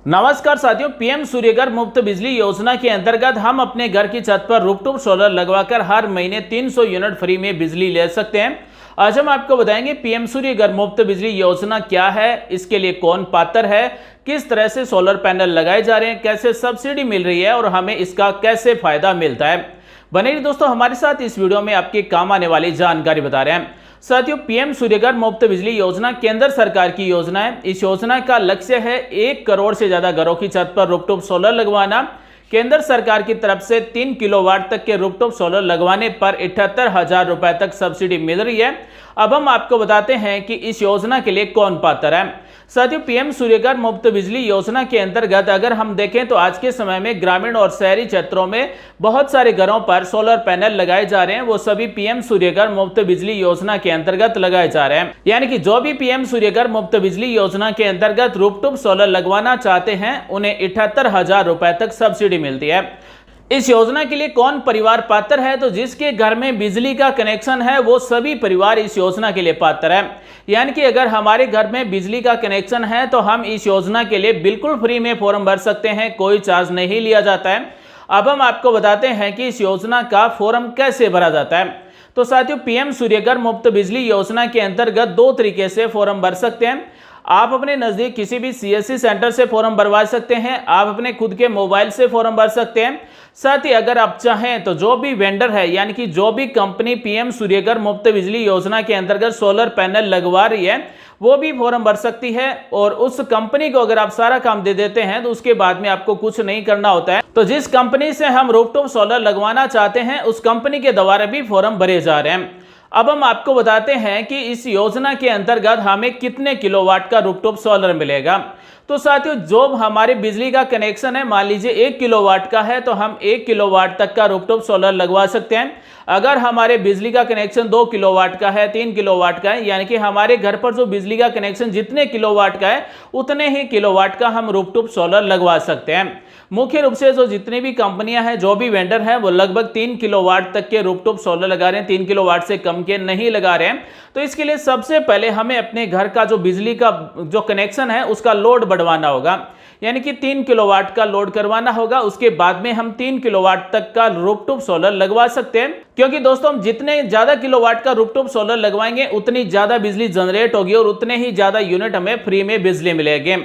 नमस्कार साथियों, पीएम सूर्यघर मुफ्त बिजली योजना के अंतर्गत हम अपने घर की छत पर रूफटॉप सोलर लगवाकर हर महीने 300 यूनिट फ्री में बिजली ले सकते हैं। आज हम आपको बताएंगे पीएम सूर्यघर मुफ्त बिजली योजना क्या है, इसके लिए कौन पात्र है, किस तरह से सोलर पैनल लगाए जा रहे हैं, कैसे सब्सिडी मिल रही है और हमें इसका कैसे फायदा मिलता है। बने रहिए दोस्तों हमारे साथ, इस वीडियो में आपके काम आने वाली जानकारी बता रहे हैं। साथियों, पीएम सूर्यघर मुफ्त बिजली योजना केंद्र सरकार की योजना है। इस योजना का लक्ष्य है 1 करोड़ से ज्यादा घरों की छत पर रूफटॉप सोलर लगवाना। केंद्र सरकार की तरफ से 3 किलोवाट तक के रूफटॉप सोलर लगवाने पर 78,000 रुपए तक सब्सिडी मिल रही है। अब हम आपको बताते हैं कि इस योजना के लिए कौन पात्र है। साथियों, पीएम सूर्यघर मुफ्त बिजली योजना के अंतर्गत अगर हम देखें तो आज के समय में ग्रामीण और शहरी क्षेत्रों में बहुत सारे घरों पर सोलर पैनल लगाए जा रहे हैं। वो सभी पीएम सूर्यघर मुफ्त बिजली योजना के अंतर्गत लगाए जा रहे हैं। यानी कि जो भी पीएम सूर्यघर मुफ्त बिजली योजना के अंतर्गत रूफटॉप सोलर लगवाना चाहते हैं उन्हें 78,000 रुपए तक सब्सिडी मिलती है। इस योजना के लिए कौन परिवार पात्र है, तो जिसके घर में बिजली का कनेक्शन है वो सभी परिवार इस योजना के लिए पात्र है। यानी कि अगर हमारे घर में बिजली का कनेक्शन है तो हम इस योजना के लिए बिल्कुल फ्री में फॉर्म भर सकते हैं, कोई चार्ज नहीं लिया जाता है। अब हम आपको बताते हैं कि इस योजना का फॉर्म कैसे भरा जाता है। तो साथियों, पीएम सूर्यघर मुफ्त बिजली योजना के अंतर्गत 2 तरीके से फॉर्म भर सकते हैं। आप अपने नजदीक किसी भी सीएससी सेंटर से फॉर्म भरवा सकते हैं, आप अपने खुद के मोबाइल से फॉर्म भर सकते हैं। साथ ही अगर आप चाहें तो जो भी वेंडर है, यानी कि जो भी कंपनी पीएम सूर्यघर मुफ्त बिजली योजना के अंतर्गत सोलर पैनल लगवा रही है वो भी फॉर्म भर सकती है। और उस कंपनी को अगर आप सारा काम दे देते हैं तो उसके बाद में आपको कुछ नहीं करना होता है। तो जिस कंपनी से हम रूफटॉप सोलर लगवाना चाहते हैं उस कंपनी के द्वारा भी फॉर्म भरे जा रहे हैं। अब हम आपको बताते हैं कि इस योजना के अंतर्गत हमें कितने किलोवाट का रूफटॉप सोलर मिलेगा। तो साथियों, जो हमारे बिजली का कनेक्शन है, मान लीजिए 1 किलोवाट का है तो हम 1 किलोवाट तक का रूफटॉप सोलर लगवा सकते हैं। अगर हमारे बिजली का कनेक्शन 2 किलोवाट का है, 3 किलोवाट का है, यानी कि हमारे घर पर जो बिजली का कनेक्शन जितने किलोवाट का है उतने ही किलोवाट का हम रूफटॉप सोलर लगवा सकते हैं। मुख्य रूप से जो जितनी भी कंपनियां हैं, जो भी वेंडर हैं, वो लगभग 3 किलोवाट तक के रूफटॉप सोलर लगा रहे हैं, 3 किलोवाट से कम के नहीं लगा रहे हैं। तो इसके लिए सबसे पहले हमें अपने घर का जो बिजली का जो कनेक्शन है उसका लोड बढ़वाना होगा, यानी कि 3 किलोवाट का लोड करवाना होगा। उसके बाद में हम 3 किलोवाट तक का रूफटॉप सोलर लगवा सकते हैं। क्योंकि दोस्तों, हम जितने ज्यादा किलोवाट का रूफटॉप सोलर लगवाएंगे उतनी ज्यादा बिजली जनरेट होगी और उतने ही ज्यादा यूनिट हमें फ्री में बिजली मिलेगी।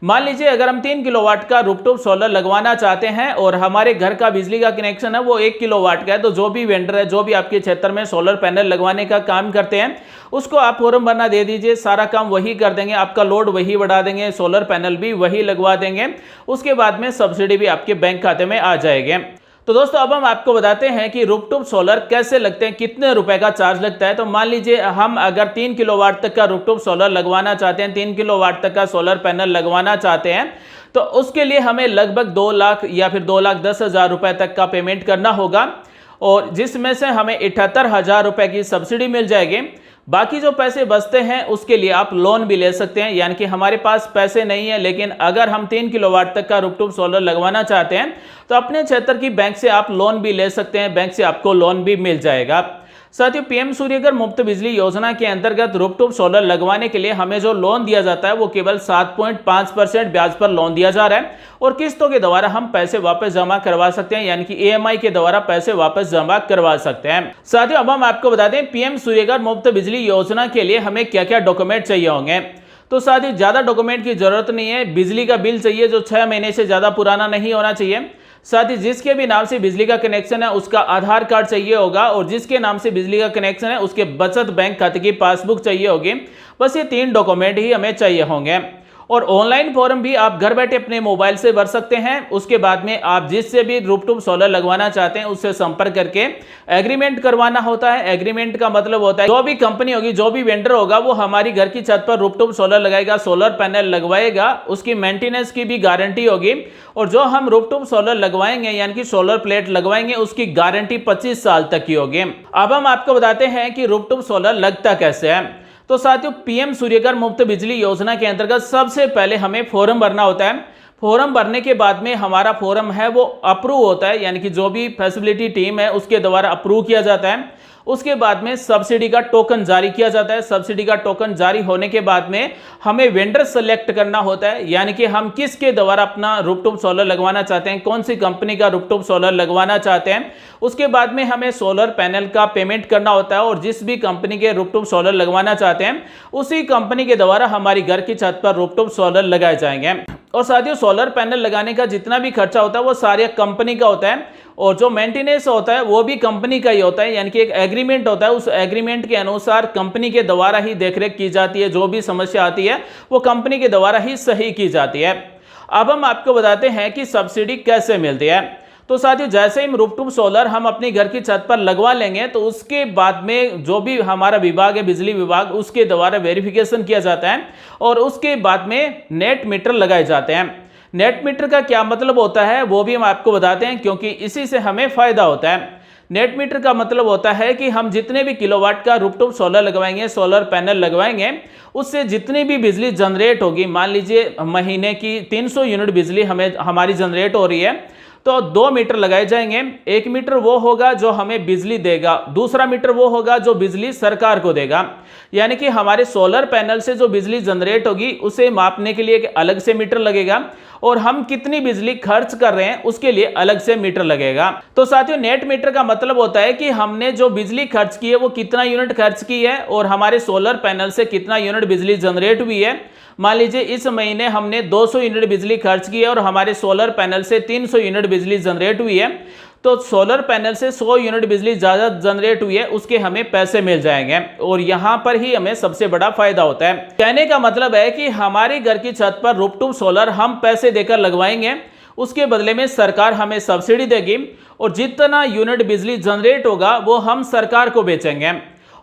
मान लीजिए अगर हम 3 किलोवाट का रूफटॉप सोलर लगवाना चाहते हैं और हमारे घर का बिजली का कनेक्शन है वो 1 किलोवाट का है, तो जो भी वेंडर है, जो भी आपके क्षेत्र में सोलर पैनल लगवाने का काम करते हैं उसको आप फॉर्म भरना दे दीजिए, सारा काम वही कर देंगे, आपका लोड वही बढ़ा देंगे, सोलर पैनल भी वही लगवा देंगे। उसके बाद में सब्सिडी भी आपके बैंक खाते में आ जाएगी। तो दोस्तों, अब हम आपको बताते हैं कि रूफटॉप सोलर कैसे लगते हैं, कितने रुपए का चार्ज लगता है। तो मान लीजिए हम अगर 3 किलोवाट तक का रूफटॉप सोलर लगवाना चाहते हैं, 3 किलोवाट तक का सोलर पैनल लगवाना चाहते हैं, तो उसके लिए हमें लगभग 2 लाख या फिर 2,10,000 रुपए तक का पेमेंट करना होगा। और जिसमें से हमें 78,000 रुपए की सब्सिडी मिल जाएगी। बाकी जो पैसे बचते हैं उसके लिए आप लोन भी ले सकते हैं। यानी कि हमारे पास पैसे नहीं है लेकिन अगर हम 3 किलोवाट तक का रूफटॉप सोलर लगवाना चाहते हैं तो अपने क्षेत्र की बैंक से आप लोन भी ले सकते हैं, बैंक से आपको लोन भी मिल जाएगा। साथियों, पीएम सूर्यघर मुफ्त बिजली योजना के अंतर्गत रूफटॉप सोलर लगवाने के लिए हमें जो लोन दिया जाता है वो केवल 7.5% ब्याज पर लोन दिया जा रहा है और किस्तों के द्वारा हम पैसे वापस जमा करवा सकते हैं, यानी कि ईएमआई के द्वारा पैसे वापस जमा करवा सकते हैं। साथियों, अब हम आपको बता दें पीएम सूर्यघर मुफ्त बिजली योजना के लिए हमें क्या क्या डॉक्यूमेंट चाहिए होंगे। तो साथियों, ज्यादा डॉक्यूमेंट की जरूरत नहीं है। बिजली का बिल चाहिए जो 6 महीने से ज्यादा पुराना नहीं होना चाहिए। साथ ही जिसके भी नाम से बिजली का कनेक्शन है उसका आधार कार्ड चाहिए होगा और जिसके नाम से बिजली का कनेक्शन है उसके बचत बैंक खाते की पासबुक चाहिए होगी। बस ये 3 डॉक्यूमेंट ही हमें चाहिए होंगे। और ऑनलाइन फॉर्म भी आप घर बैठे अपने मोबाइल से भर सकते हैं। उसके बाद में आप जिससे भी रूफटॉप सोलर लगवाना चाहते हैं उससे संपर्क करके एग्रीमेंट करवाना होता है। एग्रीमेंट का मतलब होता है जो भी कंपनी होगी, जो भी वेंडर होगा वो हमारी घर की छत पर रूफटॉप सोलर लगाएगा, सोलर पैनल लगवाएगा, उसकी मेंटेनेंस की भी गारंटी होगी। और जो हम रूफटॉप सोलर लगवाएंगे यानी कि सोलर प्लेट लगवाएंगे उसकी गारंटी 25 साल तक की होगी। अब हम आपको बताते हैं कि रूफटॉप सोलर लगता कैसे है। तो साथियों, पीएम सूर्यघर मुफ्त बिजली योजना के अंतर्गत सबसे पहले हमें फॉर्म भरना होता है। फॉर्म भरने के बाद में हमारा फॉर्म है वो अप्रूव होता है, यानी कि जो भी फैसिलिटी टीम है उसके द्वारा अप्रूव किया जाता है। उसके बाद में सब्सिडी का टोकन जारी किया जाता है। सब्सिडी का टोकन जारी होने के बाद में हमें वेंडर सेलेक्ट करना होता है, यानी कि हम किसके द्वारा अपना रूफटॉप सोलर लगवाना चाहते हैं, कौन सी कंपनी का रूफटॉप सोलर लगवाना चाहते हैं। उसके बाद में हमें सोलर पैनल का पेमेंट करना होता है और जिस भी कंपनी के रूफटॉप सोलर लगवाना चाहते हैं उसी कंपनी के द्वारा हमारी घर की छत पर रूफटॉप सोलर लगाए जाएंगे। और साथियों, सोलर पैनल लगाने का जितना भी खर्चा होता है वो सारे कंपनी का होता है और जो मेंटेनेंस होता है वो भी कंपनी का ही होता है, यानी कि एक एग्रीमेंट होता है। उस एग्रीमेंट के अनुसार कंपनी के द्वारा ही देखरेख की जाती है, जो भी समस्या आती है वो कंपनी के द्वारा ही सही की जाती है। अब हम आपको बताते हैं कि सब्सिडी कैसे मिलती है। तो साथियों, जैसे ही रूफटॉप सोलर हम अपनी घर की छत पर लगवा लेंगे तो उसके बाद में जो भी हमारा विभाग है, बिजली विभाग, उसके द्वारा वेरिफिकेशन किया जाता है और उसके बाद में नेट मीटर लगाए जाते हैं। नेट मीटर का क्या मतलब होता है वो भी हम आपको बताते हैं, क्योंकि इसी से हमें फायदा होता है। नेट मीटर का मतलब होता है कि हम जितने भी किलोवाट का रूफटॉप सोलर लगवाएंगे, सोलर पैनल लगवाएंगे, उससे जितनी भी बिजली जनरेट होगी, मान लीजिए महीने की 300 यूनिट बिजली हमारी जनरेट हो रही है, तो 2 मीटर लगाए जाएंगे। एक मीटर वो होगा जो हमें बिजली देगा, दूसरा मीटर वो होगा जो बिजली सरकार को देगा। यानी कि हमारे सोलर पैनल से जो बिजली जनरेट होगी उसे मापने के लिए एक अलग से मीटर लगेगा और हम कितनी बिजली खर्च कर रहे हैं उसके लिए अलग से मीटर लगेगा। तो साथियों, नेट मीटर का मतलब होता है कि हमने जो बिजली खर्च की है वो कितना यूनिट खर्च की है और हमारे सोलर पैनल से कितना यूनिट बिजली जनरेट हुई है। मान लीजिए इस महीने हमने 200 यूनिट बिजली खर्च की है और हमारे सोलर पैनल से 300 यूनिट बिजली जनरेट हुई है, तो सोलर पैनल से 100 यूनिट बिजली ज़्यादा जनरेट हुई है, उसके हमें पैसे मिल जाएंगे और यहाँ पर ही हमें सबसे बड़ा फायदा होता है। कहने का मतलब है कि हमारे घर की छत पर रूफटॉप सोलर हम पैसे देकर लगवाएंगे, उसके बदले में सरकार हमें सब्सिडी देगी और जितना यूनिट बिजली जनरेट होगा वो हम सरकार को बेचेंगे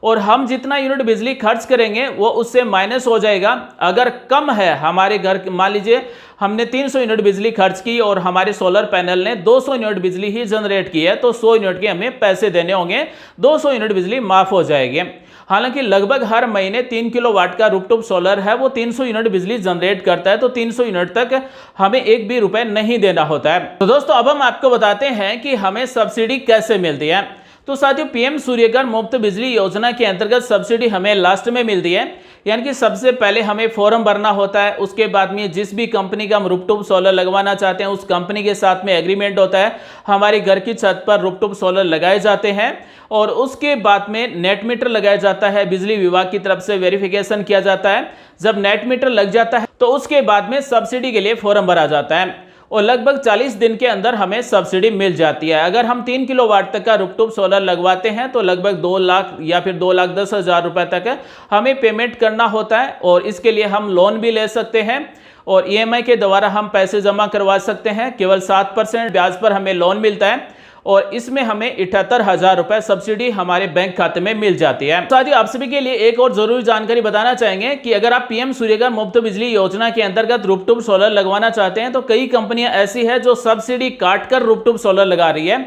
और हम जितना यूनिट बिजली खर्च करेंगे वो उससे माइनस हो जाएगा। अगर कम है हमारे घर, मान लीजिए हमने 300 यूनिट बिजली खर्च की और हमारे सोलर पैनल ने 200 यूनिट बिजली ही जनरेट की है, तो 100 यूनिट के हमें पैसे देने होंगे, 200 यूनिट बिजली माफ हो जाएगी। हालांकि लगभग हर महीने 3 किलोवाट का रूफटॉप सोलर है वो 300 यूनिट बिजली जनरेट करता है, तो 300 यूनिट तक हमें एक भी रुपए नहीं देना होता है। तो दोस्तों, अब हम आपको बताते हैं कि हमें सब्सिडी कैसे मिलती है। तो साथियों, पीएम सूर्यघर मुफ्त बिजली योजना के अंतर्गत सब्सिडी हमें लास्ट में मिलती है, यानी कि सबसे पहले हमें फॉर्म भरना होता है। उसके बाद में जिस भी कंपनी का हम रूफटॉप सोलर लगवाना चाहते हैं उस कंपनी के साथ में एग्रीमेंट होता है, हमारे घर की छत पर रूफटॉप सोलर लगाए जाते हैं और उसके बाद में नेट मीटर लगाया जाता है। बिजली विभाग की तरफ से वेरिफिकेशन किया जाता है। जब नेट मीटर लग जाता है तो उसके बाद में सब्सिडी के लिए फॉर्म भरा जाता है और लगभग 40 दिन के अंदर हमें सब्सिडी मिल जाती है। अगर हम 3 किलोवाट तक का रूफटॉप सोलर लगवाते हैं तो लगभग 2 लाख या फिर 2,10,000 रुपए तक हमें पेमेंट करना होता है और इसके लिए हम लोन भी ले सकते हैं और ईएमआई के द्वारा हम पैसे जमा करवा सकते हैं। केवल 7% ब्याज पर हमें लोन मिलता है और इसमें हमें 78,000 रुपए सब्सिडी हमारे बैंक खाते में मिल जाती है। साथियों, आप सभी के लिए एक और जरूरी जानकारी बताना चाहेंगे कि अगर आप पीएम सूर्यघर मुफ्त बिजली योजना के अंतर्गत रूफटॉप सोलर लगवाना चाहते हैं तो कई कंपनियां ऐसी है जो सब्सिडी काटकर रूफटॉप सोलर लगा रही है,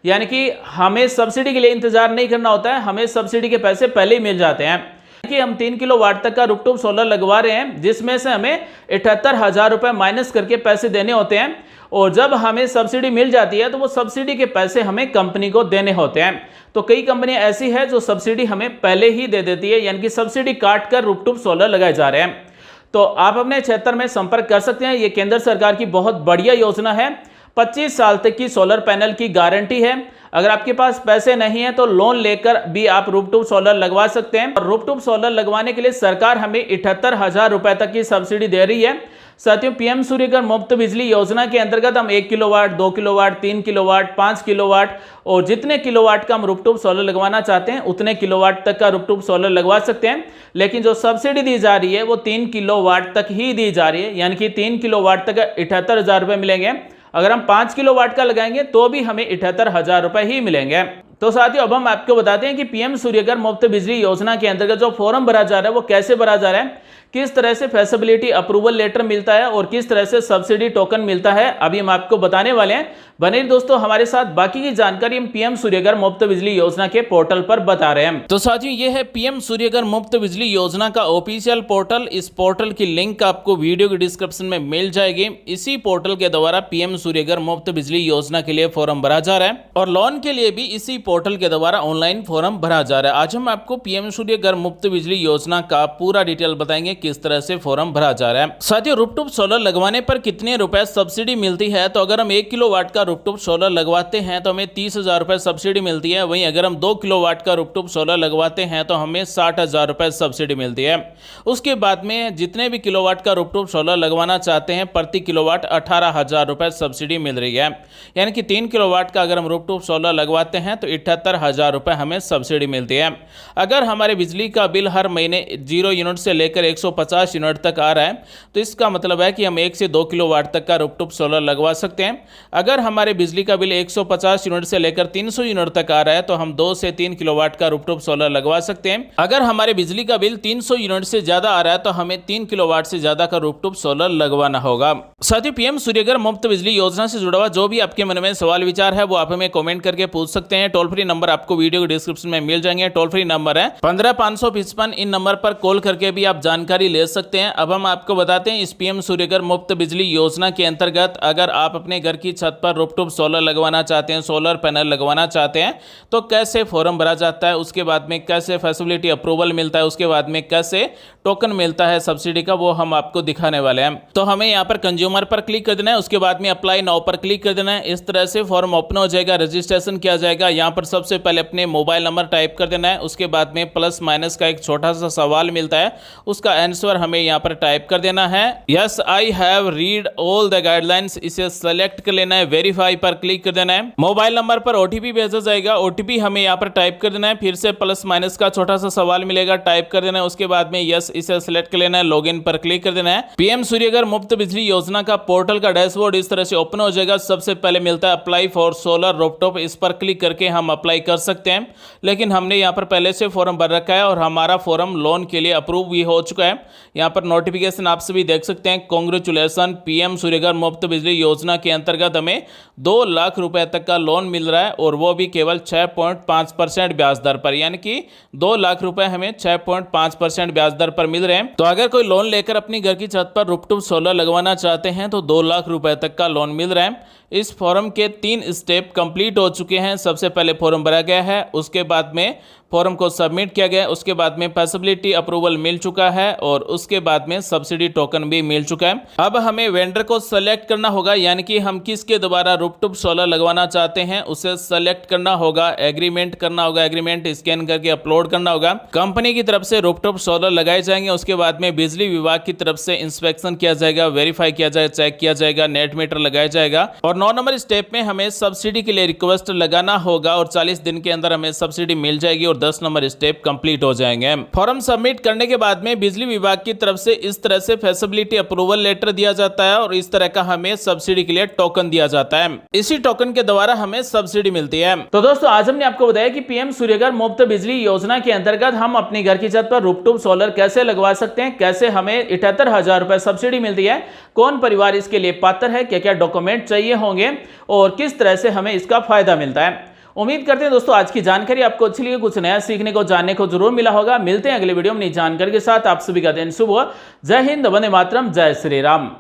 यानी कि हमें सब्सिडी के लिए इंतजार नहीं करना होता है, हमें सब्सिडी के पैसे पहले ही मिल जाते हैं। कि हम 3 किलोवाट तक का रूफटॉप सोलर लगवा रहे हैं जिसमें से हमें 78,000 रुपए माइनस करके पैसे देने होते हैं और जब हमें सब्सिडी मिल जाती है तो वो सब्सिडी के पैसे हमें कंपनी को देने होते हैं। तो कई कंपनियां ऐसी है जो सब्सिडी हमें पहले ही दे देती है, यानी कि सब्सिडी काट कर रूफटॉप सोलर लगाए जा रहे हैं। तो आप अपने क्षेत्र में संपर्क कर सकते हैं। ये केंद्र सरकार की बहुत बढ़िया योजना है। 25 साल तक की सोलर पैनल की गारंटी है। अगर आपके पास पैसे नहीं है तो लोन लेकर भी आप रूफटॉप सोलर लगवा सकते हैं और रूफटॉप सोलर लगवाने के लिए सरकार हमें 78,000 रुपए तक की सब्सिडी दे रही है। साथियों, पीएम सूर्यघर मुफ्त बिजली योजना के अंतर्गत हम 1 किलोवाट, 2 किलोवाट, 3 किलोवाट, 5 किलोवाट और जितने किलोवाट का हम रूफटॉप सोलर लगवाना चाहते हैं उतने किलोवाट तक का रूफटॉप सोलर लगवा सकते हैं। लेकिन जो सब्सिडी दी जा रही है वो 3 किलोवाट तक ही दी जा रही है, यानी कि 3 किलोवाट तक 78,000 रुपए मिलेंगे। अगर हम 5 किलोवाट का लगाएंगे तो भी हमें 78,000 रुपए ही मिलेंगे। तो साथियों, अब हम आपको बताते हैं कि पीएम सूर्यघर मुफ्त बिजली योजना के अंतर्गत जो फॉर्म भरा जा रहा है वो कैसे भरा जा रहा है। किस तरह से फैसिलिटी अप्रूवल लेटर मिलता है और किस तरह से सब्सिडी टोकन मिलता है, अभी हम आपको बताने वाले हैं। बने दोस्तों हमारे साथ, बाकी की जानकारी हम पीएम सूर्यघर मुफ्त बिजली योजना के पोर्टल पर बता रहे हैं। तो साथियों, ये है पीएम सूर्यघर मुफ्त बिजली योजना का ऑफिशियल पोर्टल। इस पोर्टल की लिंक आपको वीडियो के डिस्क्रिप्शन में मिल जाएगी। इसी पोर्टल के द्वारा पीएम सूर्यघर मुफ्त बिजली योजना के लिए फॉर्म भरा जा रहा है और लोन के लिए भी इसी पोर्टल के द्वारा ऑनलाइन फॉर्म भरा जा रहा है। आज हम आपको पीएम सूर्यघर मुफ्त बिजली योजना का पूरा डिटेल बताएंगे किस तरह से फॉर्म भरा जा रहा है। साथियों, रूफटॉप सोलर लगवाने पर कितने रुपए सब्सिडी मिलती है, तो अगर हम 1 किलोवाट का रूफटॉप सोलर लगवाते हैं तो हमें 30,000 रुपए सब्सिडी मिलती है। वहीं अगर हम 2 किलोवाट का रूफटॉप सोलर लगवाते हैं तो हमें 60,000 रुपए सब्सिडी मिलती है। उसके बाद में जितने भी किलोवाट का रूफटॉप सोलर लगवाना चाहते हैं प्रति किलोवाट 18,000 रुपए सब्सिडी मिल रही है। यानी कि 3 किलोवाट का अगर हम रूफटॉप सोलर लगवाते हैं तो 78,000 रुपए हमें सब्सिडी मिलती है। अगर हमारे बिजली का बिल हर महीने 0 यूनिट से लेकर 150 यूनिट तक आ रहा है तो इसका मतलब है कि हम 1 से 2 किलोवाट तक का रूफटॉप सोलर लगवा सकते हैं। अगर हमारे बिजली का बिल 150 यूनिट से लेकर 300 यूनिट तक आ रहा है तो हम 2 से 3 किलोवाट का रूफटॉप सोलर लगवा सकते हैं। अगर हमारे बिजली का बिल 300 यूनिट से ज्यादा आ रहा है तो हमें 3 किलोवाट से ज्यादा का रूफटॉप सोलर लगवाना होगा। साथ ही पीएम सूर्यघर मुफ्त बिजली योजना से जुड़ा हुआ जो भी आपके मन में सवाल विचार है वो आप हमें कमेंट करके पूछ सकते हैं। टोल फ्री नंबर आपको वीडियो के डिस्क्रिप्शन में मिल जाएंगे। टोल फ्री नंबर है 15 555। इन नंबर पर कॉल करके भी आप जानकारी ले सकते हैं। अब हम आपको बताते हैं इस पीएम सूर्यघर मुफ्त बिजली योजना के अंतर्गत अगर आप अपने घर की छत पर रूफटॉप सोलर लगवाना चाहते हैं, सोलर पैनल लगवाना चाहते हैं तो कैसे फॉर्म भरा जाता है, उसके बाद में कैसे फैसिलिटी अप्रूवल मिलता है, उसके बाद में कैसे टोकन मिलता है सब्सिडी का, वो हम आपको दिखाने वाले हैं। तो हमें यहाँ पर कंज्यूमर पर क्लिक कर देना है, उसके बाद में अप्लाई नाउ पर क्लिक कर देना है। इस तरह से फॉर्म ओपन हो जाएगा, रजिस्ट्रेशन किया जाएगा। यहाँ पर सबसे पहले अपने मोबाइल नंबर टाइप कर देना है। उसके बाद में प्लस माइनस का एक छोटा सा सवाल मिलता है, उसका आंसर हमें यहाँ पर टाइप कर देना है। Yes I have read all the guidelines, इसे सेलेक्ट कर लेना है। वेरीफाई पर क्लिक कर देना है। मोबाइल नंबर पर ओटीपी भेजा जाएगा, ओटीपी हमें यहाँ पर टाइप कर देना है। फिर से प्लस माइनस का छोटा सा सवाल मिलेगा, टाइप कर देना है। उसके बाद में यस इसे सेलेक्ट कर लेना है। लॉगिन पर क्लिक कर देना है। पीएम सूर्यघर मुफ्त बिजली योजना का पोर्टल का डैशबोर्ड इस तरह से ओपन हो जाएगा। सबसे पहले मिलता है अप्लाई फॉर सोलर रूफटॉप, इस पर क्लिक करके हम अप्लाई कर सकते हैं। लेकिन हमने यहाँ पर पहले से फॉर्म भर रखा है और हमारा फॉर्म लोन के लिए अप्रूव भी हो चुका है। यहाँ पर नोटिफिकेशन आप सभी देख सकते हैं। कांग्रेचुलेसन, पीएम सूर्यघर मुफ्त बिजली योजना के अंतर्गत हमें 2 लाख रुपए तक का लोन मिल रहा है और वो भी केवल 6.5% ब्याज दर पर। यानी कि 2 लाख रुपए हमें 6.5% ब्याज दर पर मिल रहे हैं। तो अगर कोई लोन लेकर अपनी घर की छत पर रूफटॉप सोलर लगवाना चाहते हैं तो 2 लाख रुपए तक का लोन मिल रहा है। इस फॉर्म के 3 स्टेप कंप्लीट हो चुके हैं। सबसे पहले फॉर्म भरा गया है, उसके बाद में फॉर्म को सबमिट किया गया, उसके बाद में फैसिलिटी अप्रूवल मिल चुका है और उसके बाद में सब्सिडी टोकन भी मिल चुका है। अब हमें वेंडर को सेलेक्ट करना होगा, यानी कि हम किसके द्वारा रूफटॉप सोलर लगवाना चाहते हैं उसे सेलेक्ट करना होगा, एग्रीमेंट करना होगा, एग्रीमेंट स्कैन करके अपलोड करना होगा। कंपनी की तरफ से रूफटॉप सोलर लगाए जाएंगे, उसके बाद में बिजली विभाग की तरफ से इंस्पेक्शन किया जाएगा, वेरीफाई किया जाएगा, चेक किया जाएगा, नेट मीटर लगाया जाएगा और 9 नंबर स्टेप में हमें सब्सिडी के लिए रिक्वेस्ट लगाना होगा और 40 दिन के अंदर हमें सब्सिडी मिल जाएगी और 10 नंबर स्टेप कंप्लीट हो जाएंगे। फॉर्म सबमिट करने के बाद में बिजली विभाग की तरफ से इस तरह से फैसिलिटी अप्रूवल लेटर दिया जाता है और इस तरह का हमें सब्सिडी के लिए टोकन दिया जाता है। इसी टोकन के द्वारा हमें सब्सिडी मिलती है। तो दोस्तों, आज हमने आपको बताया कि पीएम सूर्यघर मुफ्त बिजली योजना के अंतर्गत हम अपनी घर की छत पर रूफटॉप सोलर कैसे लगवा सकते हैं, कैसे हमें 78,000 रुपए सब्सिडी मिलती है, कौन परिवार इसके लिए पात्र है, क्या क्या डॉक्यूमेंट चाहिए होंगे और किस तरह से हमें इसका फायदा मिलता है। उम्मीद करते हैं दोस्तों आज की जानकारी आपको अच्छी लगी, कुछ नया सीखने को जानने को जरूर मिला होगा। मिलते हैं अगले वीडियो में नई जानकारी के साथ। आप सभी का दिन शुभ हो। जय हिंद, वंदे मातरम, जय श्री राम।